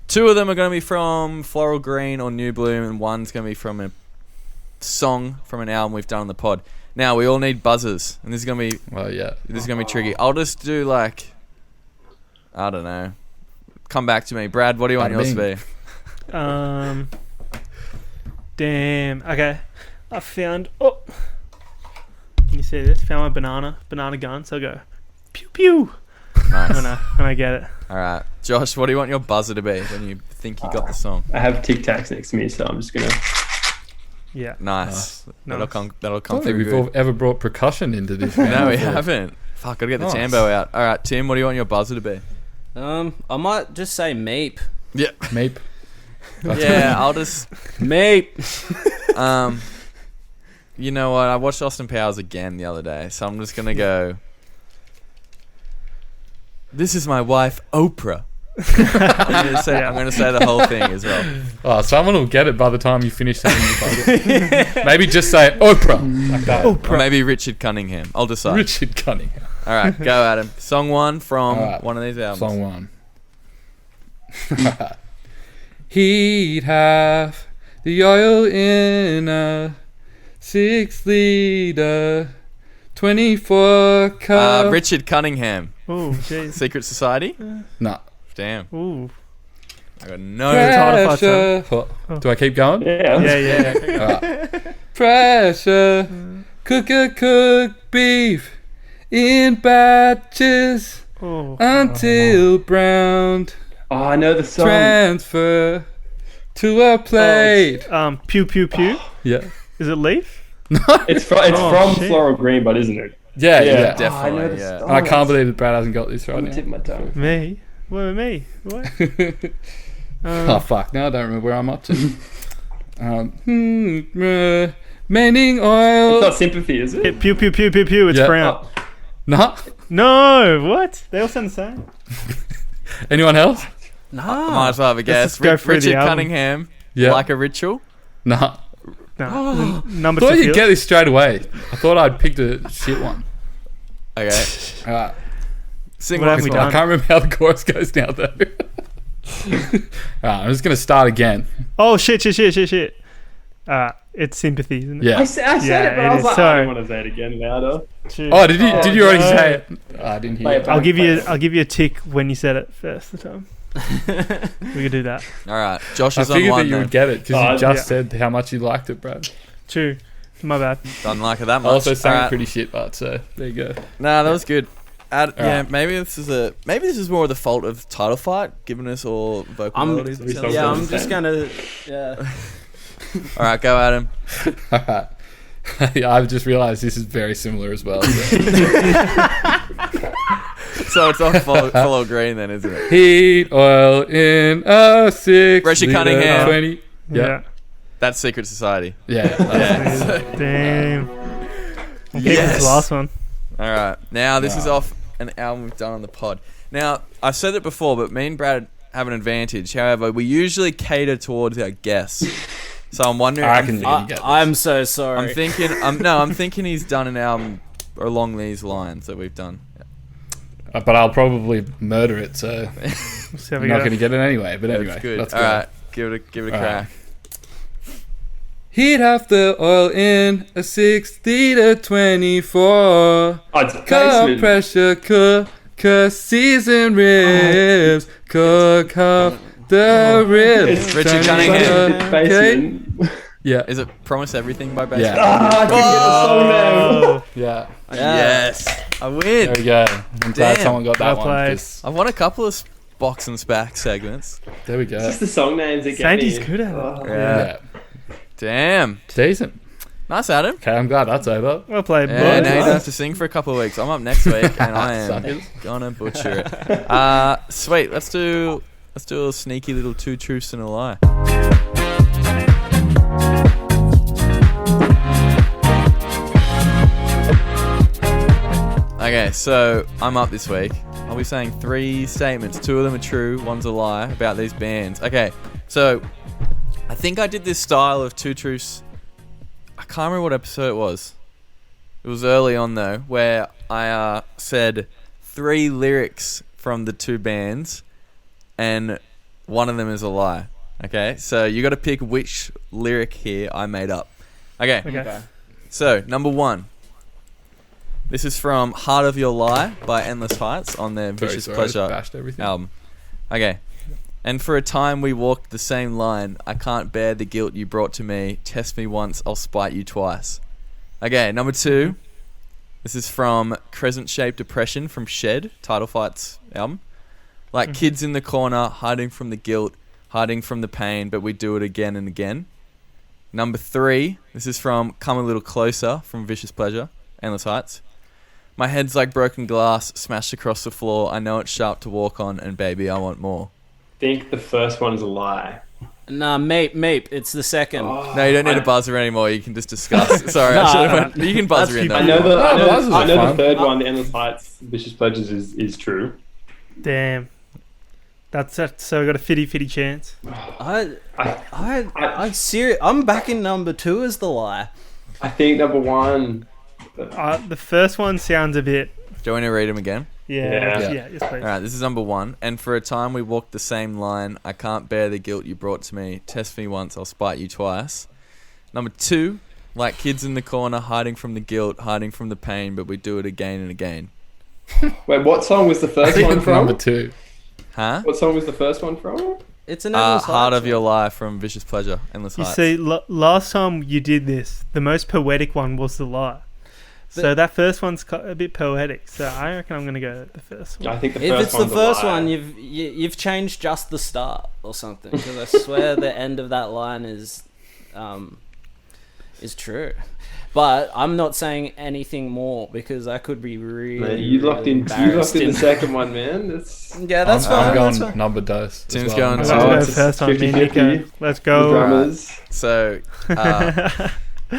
2 of them are going to be from Floral Green or New Bloom, and one's going to be from a song from an album we've done on the pod. Now, we all need buzzers, and this is going to be Well, yeah. tricky. I'll just do like, I don't know. Come back to me. Brad, what do you want yours to be? Damn. Okay. I found. Oh. Can you see this? Found my banana gun. So I'll go. Pew pew. Nice. When I get it. All right. Josh, what do you want your buzzer to be when you think you got the song? I have Tic Tacs next to me, so I'm just gonna. Yeah. Nice. That'll Nice. come I don't think through we've good. ever brought percussion into this. No, we haven't. Fuck, gotta get the Nice. tambo out. All right, Tim, what do you want your buzzer to be? I might just say Meep. Yeah. Meep. Yeah, I'll just... Meep. You know what? I watched Austin Powers again the other day, so I'm just gonna go... This is my wife, Oprah. I'm gonna say the whole thing as well. Oh, someone will get it by the time you finish saying your buzzer. Maybe just say Oprah. Like that. Or maybe Richard Cunningham. I'll decide. Richard Cunningham. All right, go Adam. Song 1 from All right. one of these albums. Song 1. He'd have the oil in a 6-liter 24 cup. Richard Cunningham. Oh, jeez. Secret Society? Nah. Damn. Ooh. I got no... Pressure. Do I keep going? Yeah. Yeah. Alright. Pressure. Cook beef in batches Oh. until browned. Oh, I know the song. Transfer to a plate. Pew pew pew. Yeah. Is it Leaf? It's from shit. Floral Green, but isn't it? Yeah, yeah. Definitely, Oh, I know the yeah. song. I can't believe that Brad hasn't got this right I'm tip now. my tongue. Me? What me? What? Oh fuck! Now I don't remember where I'm up to. Mending It's oil. not Sympathy, is it? Pew pew pew pew pew. It's Yeah. brown. Oh, Nah. No, what? They all sound the same. Anyone else? I might as well have a guess. just go through the Richard album. Cunningham. Yeah. Like a Ritual. Nah. No. Number I thought two. you'd get this straight away. I thought I'd picked a shit one. Okay. Alright. Sing What one. have we I done? can't remember how the chorus goes now though. Alright, I'm just gonna start again. Oh shit. It's Sympathy, isn't it? Yeah. I said Yeah, it, but it I was is. like, I Sorry. don't want to say it again louder. Oh, did you already no. say it? Oh, I didn't hear Play it. it back. I'll give you a tick when you said it first time. We could do that. All right. Josh I is on figured that one. you Then. would get it because Oh, you just yeah. said how much you liked it, Brad. True. My bad. Don't like it that I much. also sang All it right. pretty shit, but so there you go. Nah, that was good. Yeah, Alright. maybe this is more the fault of Title Fight, giving us all vocal I'm- melodies. and stuff. Yeah, I'm I'm just gonna. Yeah. All right, go Adam. Alright. Yeah, I've just realised this is very similar as well. So. So it's off Follow Green then, isn't it? Heat oil in a 6 Richard liter Cunningham. 20. Yeah. That's Secret Society. Yeah. Yeah. Damn. Okay, Yes. this last one. All right. Now, this is Wow. off an album we've done on the pod. Now, I've said it before, but me and Brad have an advantage. However, we usually cater towards our guests. So I'm wondering. I reckon you can get this. I'm so sorry. I'm thinking he's done an album along these lines that we've done. But I'll probably murder it, so Let's have I'm a not go. going to get it anyway. But That's anyway, good. let's All go. right. Give it a All crack. Heat half the oil in a 6 liter 24. Oh, it's Cup basement. pressure cook seasoned ribs. Cook up the ribs. It's Richard Turn Cunningham. it It's up, basement. okay? Yeah. Is it Promise Everything by Basement? Yeah. Ah, I couldn't get the song name. Oh, Yeah. Yes. I win. There we go. I'm glad Damn. someone got that Well one. played. 'cause- I've won a couple of box and spack segments. There we It's go. just the song names that get Sandy's me. good at it. Oh. Yeah. Damn. Decent. Nice, Adam. Okay, I'm glad that's over. well played, Yeah, boys. now you don't have to sing for a couple of weeks. I'm up next week, and I am Suckers. gonna butcher it. Sweet. Let's do a sneaky little 2 truths and a lie. Okay, so I'm up this week. I'll be saying 3 statements. 2 of them are true, 1's a lie about these bands. Okay, so I think I did this style of 2 truths. I can't remember what episode it was. It was early on though, where I said 3 lyrics from the 2 bands, and one of them is a lie. Okay, so you got to pick which lyric here I made up. Okay, Okay. so number 1. This is from Heart of Your Lie by Endless Heights on their Very Vicious sorry, I just Pleasure bashed everything. album. Okay. And for a time we walked the same line. I can't bear the guilt you brought to me. Test me once, I'll spite you twice. Okay, number 2. This is from Crescent Shaped Depression from Shed, Title Fight's album. Like kids in the corner, hiding from the guilt, hiding from the pain, but we do it again and again. Number 3. This is from Come a Little Closer from Vicious Pleasure, Endless Heights. My head's like broken glass, smashed across the floor. I know it's sharp to walk on, and baby, I want more. I think the first one is a lie. Nah, Mape. It's the second. Oh, No, you don't need a buzzer anymore. You can just discuss. Sorry, I should have went. You can buzzer in I though. know buzzers are the fun. third one, the Endless Heights, Vicious Pleasures, is true. Damn. That's it. So we got a 50-50 chance. I'm serious. I'm backing number 2 as the lie. I think number 1. The first one sounds a bit. Do you want to read them again? Yeah. Yeah. Yes, please. All right, this is number 1. And for a time we walked the same line. I can't bear the guilt you brought to me. Test me once, I'll spite you twice. Number 2, like kids in the corner, hiding from the guilt, hiding from the pain, but we do it again and again. Wait, what song was the I first think one it's from? number 2. Huh? What song was the first one from? It's an Endless Heart Heights of Your Lie from Vicious Pleasure, Endless You Heights. see, last time you did this, the most poetic one was the lie. So that first one's a bit poetic. So I reckon I'm going to go with the first one. I think the If first it's the one's a first lie. one, you've changed just the start or something. Because I swear the end of that line is true. But I'm not saying anything more because I could be really. Man, you locked in the second one, man. That's Yeah, that's I'm fine. going That's fine. number dose. as Tim's well. going Let's to- go it's first one, me and 50-50. Nico. Let's the go. drummers. So,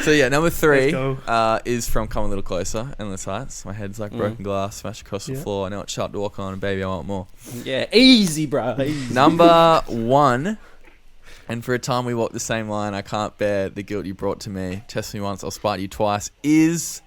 so yeah, number 3 Let's is from Come a Little Closer, Endless Heights. My head's like broken glass, smashed across the Yeah. floor. I know it's sharp to walk on, and baby, I want more. Yeah, easy, bro. Easy. Number 1, and for a time we walked the same line. I can't bear the guilt you brought to me. Test me once, I'll spite you twice. Is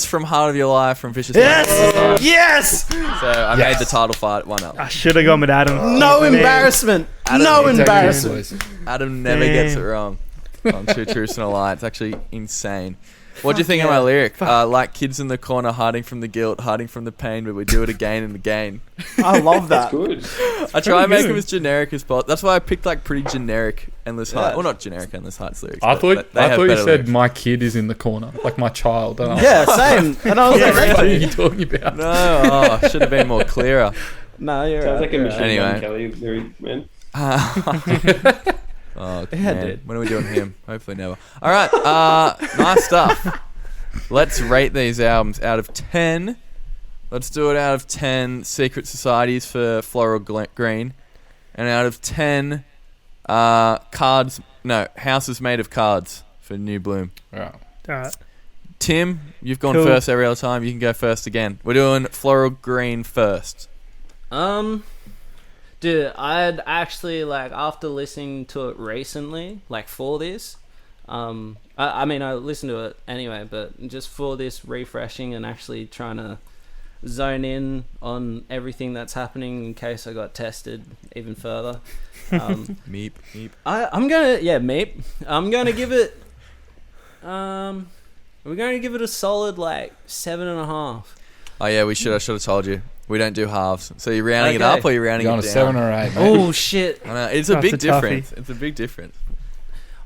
from Heart of Your Lie from Vicious Pleasure. Yes. So I made the title fight 1 up. I should have gone with Adam. No Man. embarrassment. Adam, No exactly. embarrassment. Adam never gets it Damn. wrong on 2 Truths and a Lie. It's actually insane. What do you think of my lyric? Like kids in the corner, hiding from the guilt, hiding from the pain, but we do it again and again. I love that. Good. I try and make good. them as generic as possible. That's why I picked like pretty generic Endless Heights. Well, not generic Endless Heights lyrics. I but thought they have you better said lyrics. my kid is in the corner, like my child. And I was Yeah, same. And I was like, like, what are you talking about? No, I should have been more clearer. no, you're Sounds right. like a you're Machine right. Anyway. Gun Kelly lyric, man. Oh, Yeah, man. dude. When are we doing him? Hopefully never. All right, nice stuff. Let's rate these albums out of 10. Let's do it out of 10 secret societies for Floral Green. And out of 10 houses made of cards for New Bloom. Right. All right. Tim, you've gone Cool. first every other time. You can go first again. We're doing Floral Green first. Dude, I'd actually, like, after listening to it recently, like, for this, I mean, I listened to it anyway, but just for this refreshing and actually trying to zone in on everything that's happening in case I got tested even further. Meep. I'm gonna, meep. I'm gonna give it, we're gonna give it a solid, like, 7.5. Oh, yeah, I should have told you. We don't do halves. So you're rounding it Okay. up or you're rounding You're on it a down? 7 or 8, mate. Oh shit! I know, it's a That's big a toughie. difference. It's a big difference.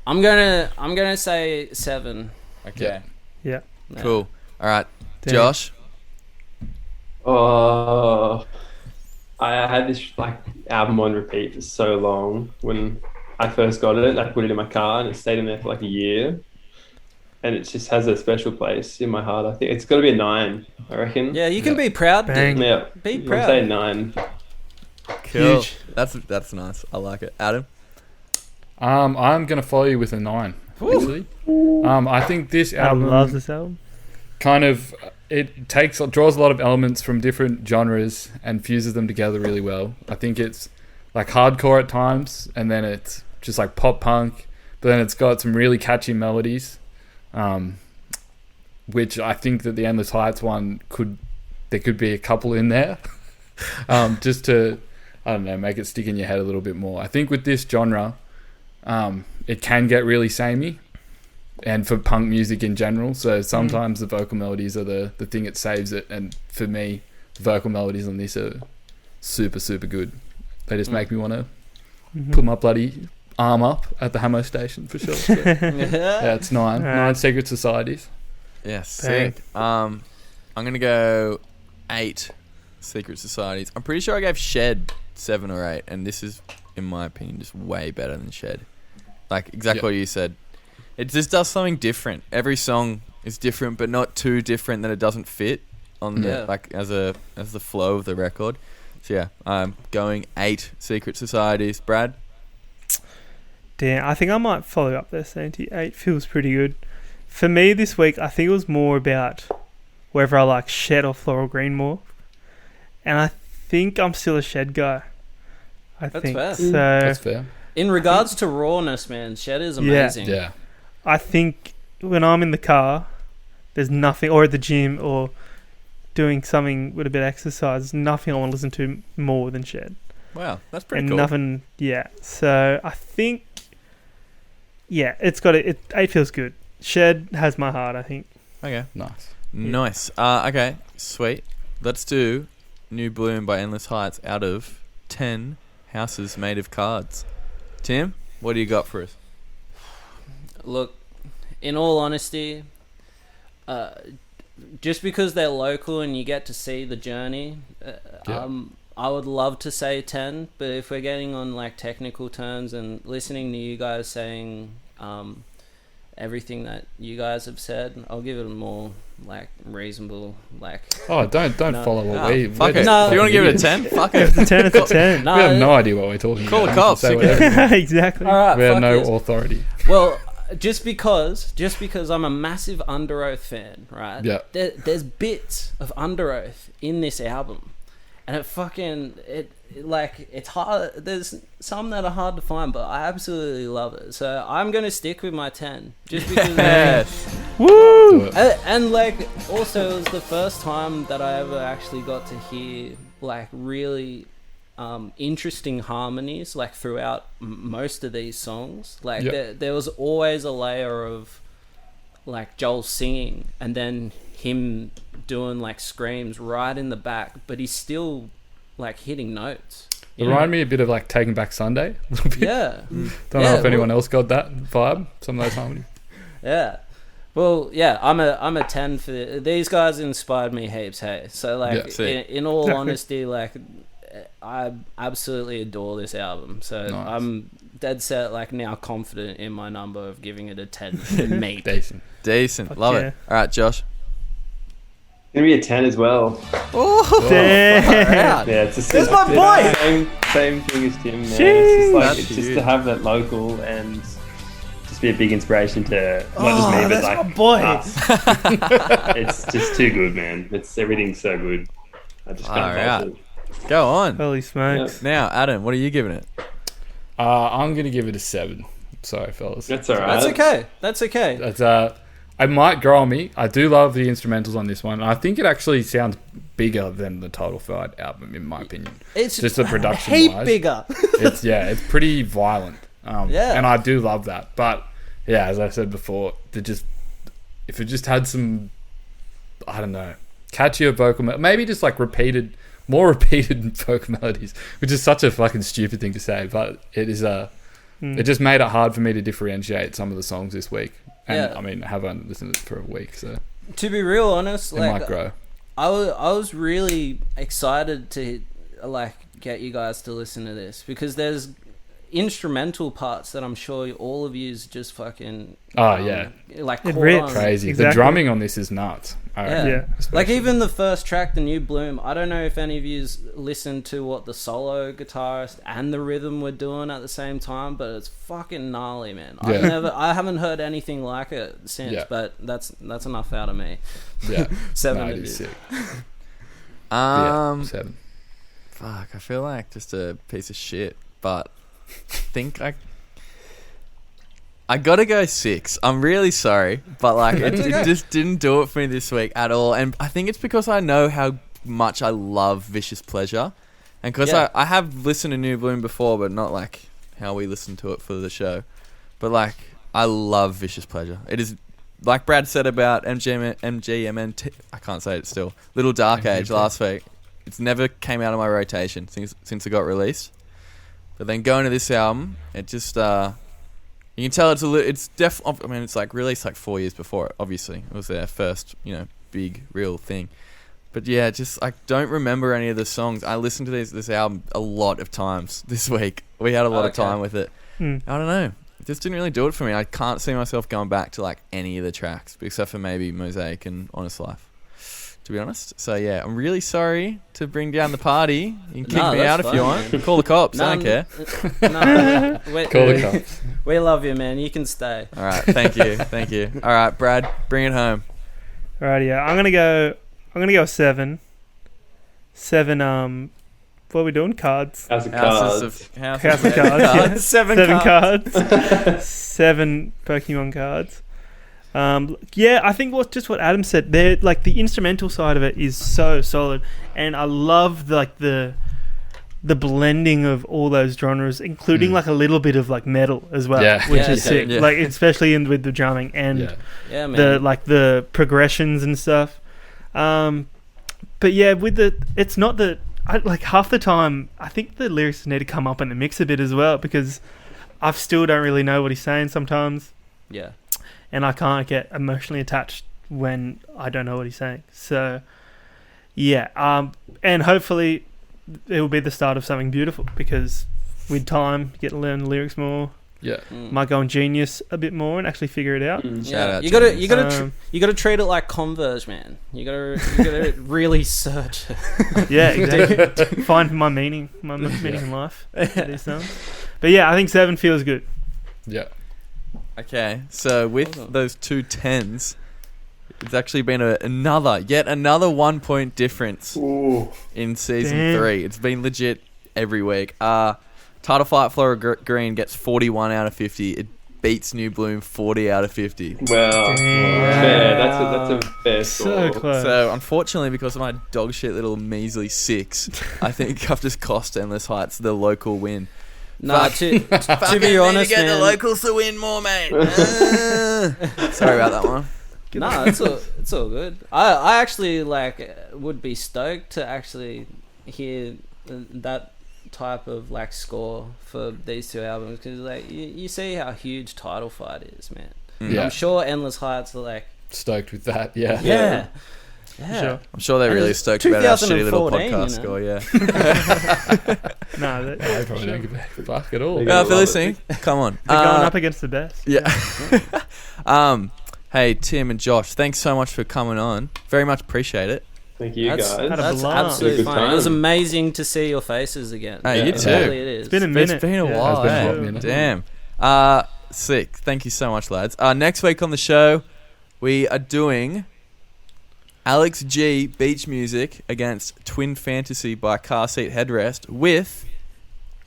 I'm gonna say 7. Okay. Yeah. Yeah. Cool. All right. Damn. Josh? Oh, I had this like album on repeat for so long. When I first got it, I put it in my car and it stayed in there for like a year. And it just has a special place in my heart. I think it's got to be a 9. I reckon. Yeah, you can be proud, Bang. dude. Yeah. Be I'm proud. saying 9. Cool. Huge. That's nice. I like it. Adam? I'm gonna follow you with a 9. Actually, I think this Adam album loves this album. kind of draws a lot of elements from different genres and fuses them together really well. I think it's like hardcore at times, and then it's just like pop punk, but then it's got some really catchy melodies, which I think that the Endless Heights one there could be a couple in there, just to, I don't know, make it stick in your head a little bit more. I think with this genre, it can get really samey, and for punk music in general, so sometimes the vocal melodies are the thing that saves it, and for me, the vocal melodies on this are super, super good. They just make me want to put my bloody arm up at the Hamo station for sure. So, yeah, it's 9. 9 secret societies. Yeah, sick. I'm going to go 8 secret societies. I'm pretty sure I gave Shed 7 or 8, and this is, in my opinion, just way better than Shed. Like, exactly what you said. It just does something different. Every song is different, but not too different that it doesn't fit on the as the flow of the record. So yeah, I'm going 8 secret societies. Brad? Damn, I think I might follow up there, Santy. 8 feels pretty good. For me this week, I think it was more about whether I like Shed or Floral Green more. And I think I'm still a Shed guy. That's think fair. so. That's fair. In regards to rawness, man, Shed is amazing. Yeah. I think when I'm in the car, there's nothing, or at the gym, or doing something with a bit of exercise, there's nothing I want to listen to more than Shed. Wow, that's pretty And cool. nothing, yeah. So I think, yeah, it's got it. 8 feels good. Shed has my heart, I think. Okay. Nice. Okay, sweet. Let's do New Bloom by Endless Heights out of 10 houses made of cards. Tim, what do you got for us? Look, in all honesty, just because they're local and you get to see the journey, I would love to say 10, but if we're getting on like technical terms and listening to you guys saying everything that you guys have said, I'll give it a more like reasonable like. Oh, don't No. follow what Ah, we. fuck we're it. No. If you want to give it a 10, fuck it. It's a 10, it's a 10. No, We have no idea what we're talking Call about. the cops. Say whatever. Exactly. all right, We have fuck no this. authority. Well, just because I'm a massive Under Oath fan, right? Yeah. There's bits of Under Oath in this album, and it's hard. There's some that are hard to find, but I absolutely love it. So I'm gonna stick with my 10, just because. Yes. Woo! Do it. And like, also, it was the first time that I ever actually got to hear like really interesting harmonies like throughout most of these songs. Like there was always a layer of like Joel singing and then him doing like screams right in the back, but he's still like hitting notes. It reminded me a bit of like Taking Back Sunday. A little bit. Yeah. Don't know if anyone else got that vibe. Some of those harmonies. Yeah. Well, yeah, I'm a 10 for these guys. Inspired me heaps. Hey, so like in all honesty, like I absolutely adore this album. So Nice. I'm dead set like now confident in my number of giving it a 10. Mate. Decent. Decent. Fuck Love yeah. it. All right, Josh. Gonna be a 10 as well. Oh, Damn. far out. Yeah, it's It's my boy! Same thing as Tim, man. Jeez. It's That's just huge. to have that local and just be a big inspiration to not just me, but that's like my boy. us. It's just too good, man. Everything's so good. I just Far can't out. fault it. Go on. Holy smokes. Now, Adam, what are you giving it? I'm gonna give it a 7. Sorry, fellas. That's all right. That's okay. That's okay. That's it might grow on me. I do love the instrumentals on this one. I think it actually sounds bigger than the Total Fight album, in my opinion. It's Just the production heap wise. bigger. It's pretty violent. Yeah. And I do love that. But yeah, as I said before, if it just had some, I don't know, catchier vocal, maybe just like more repeated vocal melodies, which is such a fucking stupid thing to say, but it is it just made it hard for me to differentiate some of the songs this week. And Yeah. I mean, I haven't listened to it for a week, so To be real honest, it might like grow. I was really excited to like get you guys to listen to this because there's instrumental parts that I'm sure all of yous just fucking Oh, yeah. like It caught rips. on. Crazy. Exactly. The drumming on this is nuts. I Yeah. reckon, Yeah. especially. Like even the first track, the New Bloom, I don't know if any of yous listened to what the solo guitarist and the rhythm were doing at the same time, but it's fucking gnarly, man. Yeah. I haven't heard anything like it since, Yeah. but that's enough out of me. Yeah. 7 No, of it is you. sick. Yeah, 7. Fuck, I feel like just a piece of shit, but I think I gotta go 6. I'm really sorry, but like it just didn't do it for me this week at all. And I think it's because I know how much I love Vicious Pleasure, and because Yeah. I have listened to New Bloom before, but not like how we listened to it for the show. But like I love Vicious Pleasure. It is like Brad said about MGMT. I can't say it still. Little Dark Age last week. It's never came out of my rotation since it got released. But then going to this album, it just you can tell it's I mean, it's like released like 4 years before it. Obviously, it was their first, big real thing. But yeah, just I don't remember any of the songs. I listened to this album a lot of times this week. We had a lot of time with it. I don't know. It just didn't really do it for me. I can't see myself going back to like any of the tracks except for maybe Mosaic and Honest Life, to be honest. So yeah, I'm really sorry to bring down the party. You can kick me that's out if you fine, want. man. Call the cops. I don't care. Call the cops. We love you, man. You can stay. All right, thank you. All right, Brad, bring it home. Alrighty, yeah. I'm gonna go 7. 7. What are we doing? Cards. House of Houses Cards. House of Cards. Yeah. 7 cards. 7 Pokemon cards. Yeah, I think what Adam said there, like the instrumental side of it is so solid, and I love the blending of all those genres, including like a little bit of like metal as well, Yeah. which Yeah, is sick. yeah. Like especially with the drumming and Yeah, man. the progressions and stuff. But yeah, it's not that. Like half the time, I think the lyrics need to come up in the mix a bit as well because I still don't really know what he's saying sometimes, Yeah. and I can't get emotionally attached when I don't know what he's saying. So, yeah, and hopefully it will be the start of something beautiful because with time, you get to learn the lyrics more. Yeah. Might go on Genius a bit more and actually figure it out. Mm. Shout out You James. gotta treat it like Converge, man. You gotta really search it. Yeah, exactly. Find my meaning in life. with These songs. But yeah, I think 7 feels good. Yeah. Okay, so with Awesome. those 2 10s, it's actually been yet another 1 point difference in season Damn. 3. It's been legit every week. Title Fight Floral Green gets 41 out of 50. It beats New Bloom 40 out of 50. Wow. Damn. Fair. That's a fair So score. close. So unfortunately, because of my dog shit little measly 6, I think I've just cost Endless Heights the local win. Nah, to be honest, get man. the locals to win more, mate. Sorry about that one. Nah, it's all good. I actually would be stoked to actually hear that type of score for these 2 albums because you see how huge Title Fight is, man. Yeah. I'm sure Endless Heights are Stoked with that. Yeah. yeah. Sure. I'm sure they're And really it's stoked about our shitty little 2014, podcast you know. score, yeah. No, they're I probably don't give a fuck at all. They're Well, if you're love listening, come on. going up against the best. Yeah. Hey, Tim and Josh, thanks so much for coming on. Very much appreciate it. Thank you, guys. Had a That's blast. absolutely Good fine. It was time. amazing to see your faces again. Hey, you It too. really it is. It's been a minute. It's been a while, It's been a eh? hot minute. Damn. Sick. Thank you so much, lads. Next week on the show, we are doing Alex G Beach Music against Twin Fantasy by Car Seat Headrest with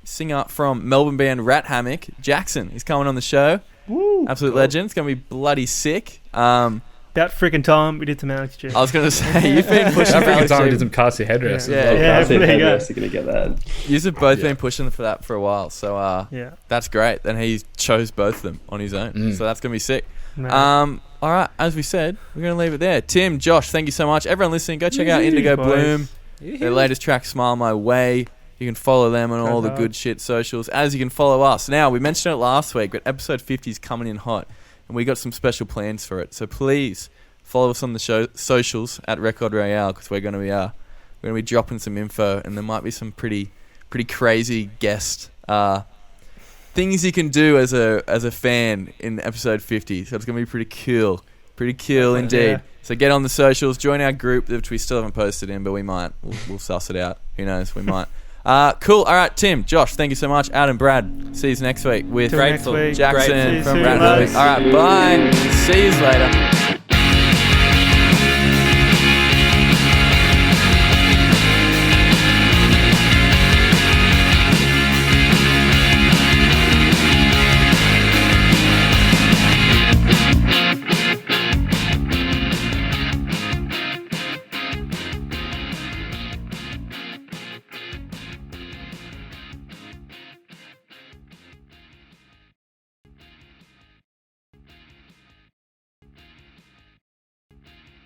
singer from Melbourne band Rat Hammock, Jackson. He's coming on the show. Woo. Absolute legend. It's going to be bloody sick. About freaking time we did some Alex G. I was going to say, you've been pushing Every Alex time G. did some car seat headrests. Yeah. as well. Yeah. I think there you go. Headrest are going to get that. You've both been pushing for that for a while, so Yeah. that's great. And he chose both of them on his own, so that's going to be sick. Man. All right, as we said, we're going to leave it there. Tim, Josh, thank you so much. Everyone listening, go check out Yee, Indigo boys. Bloom. Their latest track, Smile My Way. You can follow them on all the hard. good shit socials, as you can follow us. Now, we mentioned it last week, but episode 50 is coming in hot, and we got some special plans for it. So please follow us on the show socials at Record Royale, because we're going to be dropping some info, and there might be some pretty crazy guest things you can do as a fan in episode 50. So it's going to be pretty cool indeed. Yeah. So get on the socials, join our group, which we still haven't posted in, but we might. We'll suss it out. Who knows? We might. Cool. All right, Tim, Josh, thank you so much. Adam, Brad, see you next week with Till next week. Jackson See you from soon, Rat guys. Hammock. All right, bye. See you later.